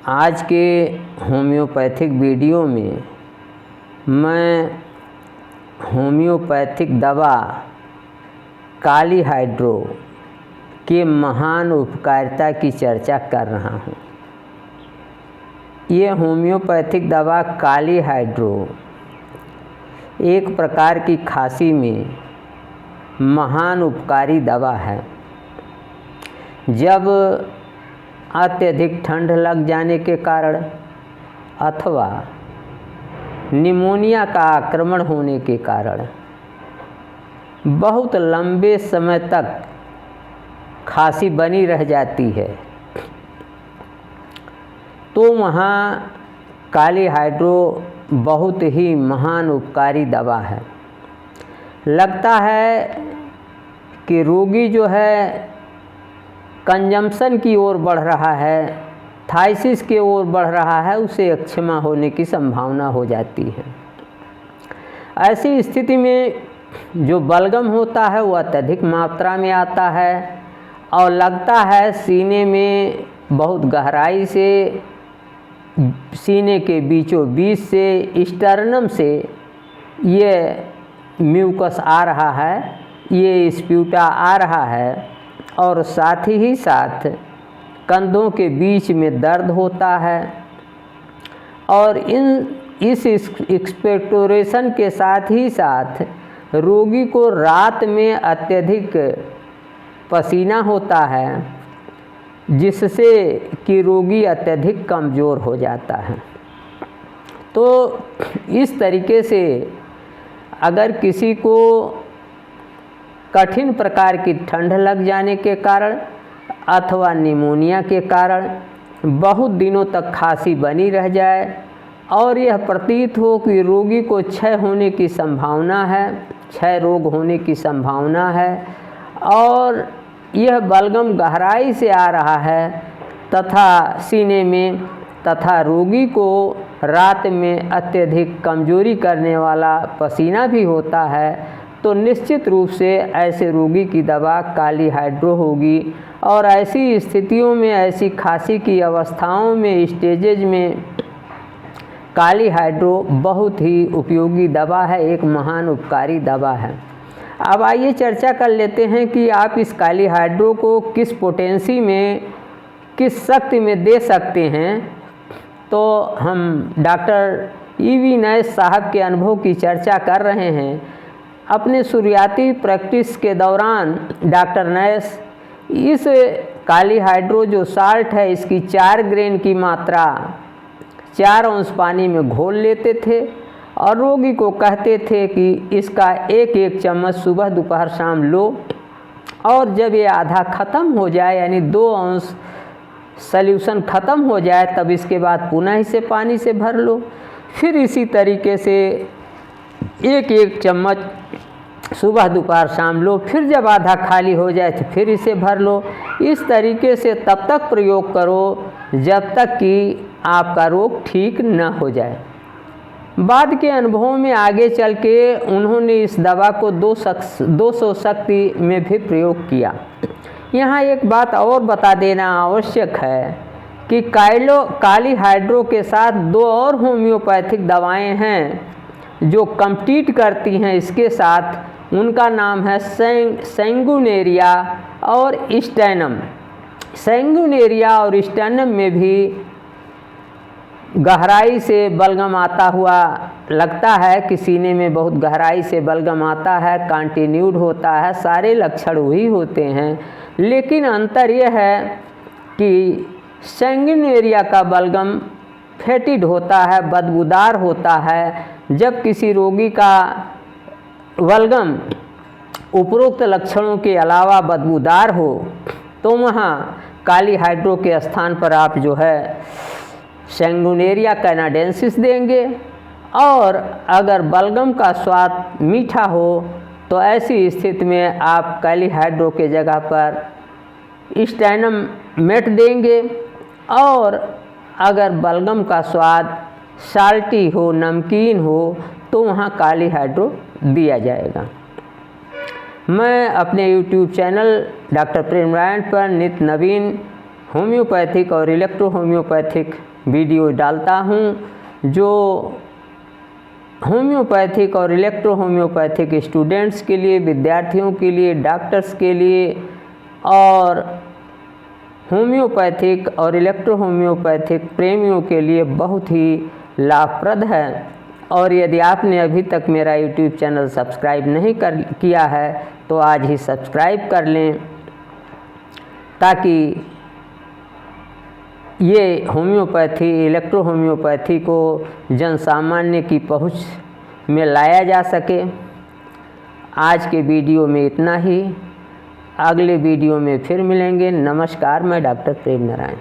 आज के homeopathic video में मैं होम्योपैथिक दवा काली हाइड्रो के महान उपकारिता की चर्चा कर रहा हूँ। ये होम्योपैथिक दवा काली हाइड्रो एक प्रकार की खांसी में महान उपकारी दवा है। जब अत्यधिक ठंड लग जाने के कारण अथवा निमोनिया का आक्रमण होने के कारण बहुत लंबे समय तक खांसी बनी रह जाती है, तो वहाँ काली हाइड्रो बहुत ही महान उपकारी दवा है। लगता है कि रोगी जो है कंजम्पशन की ओर बढ़ रहा है, थाइसिस की ओर बढ़ रहा है, उसे एक्जिमा होने की संभावना हो जाती है। ऐसी स्थिति में जो बलगम होता है वह अत्यधिक मात्रा में आता है और लगता है सीने में बहुत गहराई से, सीने के बीचों बीच से, स्टर्नम से ये म्यूकस आ रहा है, ये स्प्यूटा आ रहा है और साथ ही साथ कंधों के बीच में दर्द होता है। और इस एक्सपेक्टोरेशन के साथ ही साथ रोगी को रात में अत्यधिक पसीना होता है, जिससे कि रोगी अत्यधिक कमज़ोर हो जाता है। तो इस तरीके से अगर किसी को कठिन प्रकार की ठंड लग जाने के कारण अथवा निमोनिया के कारण बहुत दिनों तक खांसी बनी रह जाए और यह प्रतीत हो कि रोगी को क्षय होने की संभावना है, क्षय रोग होने की संभावना है और यह बलगम गहराई से आ रहा है तथा सीने में, तथा रोगी को रात में अत्यधिक कमजोरी करने वाला पसीना भी होता है, तो निश्चित रूप से ऐसे रोगी की दवा काली हाइड्रो होगी। और ऐसी स्थितियों में, ऐसी खांसी की अवस्थाओं में, स्टेजेज में काली हाइड्रो बहुत ही उपयोगी दवा है, एक महान उपकारी दवा है। अब आइए चर्चा कर लेते हैं कि आप इस काली हाइड्रो को किस पोटेंसी में, किस शक्ति में दे सकते हैं। तो हम डॉक्टर ईवी नैश साहब के अनुभव की चर्चा कर रहे हैं। अपने शुरुआती प्रैक्टिस के दौरान डॉक्टर नैश इस काली हाइड्रो जो साल्ट है, इसकी 4 ग्रेन की मात्रा 4 अंश पानी में घोल लेते थे और रोगी को कहते थे कि इसका एक चम्मच सुबह दोपहर शाम लो, और जब ये आधा ख़त्म हो जाए यानी 2 अंश सॉल्यूशन ख़त्म हो जाए तब इसके बाद पुनः इसे पानी से भर लो। फिर इसी तरीके से एक चम्मच सुबह दोपहर शाम लो, फिर जब आधा खाली हो जाए तो फिर इसे भर लो। इस तरीके से तब तक प्रयोग करो जब तक कि आपका रोग ठीक न हो जाए। बाद के अनुभवों में आगे चल के उन्होंने इस दवा को 200 शक्ति में भी प्रयोग किया। यहाँ एक बात और बता देना आवश्यक है कि काली हाइड्रो के साथ 2 और होम्योपैथिक दवाएं हैं जो कम्पीट करती हैं इसके साथ। उनका नाम है सैंगुनेरिया और स्टैनम। सैंगुनेरिया और स्टैनम में भी गहराई से बलगम आता हुआ लगता है कि सीने में बहुत गहराई से बलगम आता है, कंटिन्यूड होता है, सारे लक्षण वही होते हैं, लेकिन अंतर यह है कि सैंगुनेरिया का बलगम फेटिड होता है, बदबूदार होता है। जब किसी रोगी का बलगम उपरोक्त लक्षणों के अलावा बदबूदार हो तो वहाँ काली हाइड्रो के स्थान पर आप जो है सैंगुनेरिया कैनाडेंसिस देंगे, और अगर बलगम का स्वाद मीठा हो तो ऐसी स्थिति में आप काली हाइड्रो के जगह पर स्टैनम मेट देंगे, और अगर बलगम का स्वाद साल्टी हो, नमकीन हो, तो वहाँ काली हाइड्रो दिया जाएगा। मैं अपने YouTube चैनल डॉक्टर प्रेम नारायण पर नित्य नवीन होम्योपैथिक और इलेक्ट्रो होम्योपैथिक वीडियो डालता हूँ जो होम्योपैथिक और इलेक्ट्रो होम्योपैथिक स्टूडेंट्स के लिए, विद्यार्थियों के लिए, डॉक्टर्स के लिए और होम्योपैथिक और इलेक्ट्रो होम्योपैथिक प्रेमियों के लिए बहुत ही लाभप्रद है। और यदि आपने अभी तक मेरा यूट्यूब चैनल सब्सक्राइब नहीं किया है तो आज ही सब्सक्राइब कर लें, ताकि ये होम्योपैथी, इलेक्ट्रो होम्योपैथी को जन सामान्य की पहुंच में लाया जा सके। आज के वीडियो में इतना ही, अगले वीडियो में फिर मिलेंगे। नमस्कार, मैं डॉक्टर प्रेम नारायण।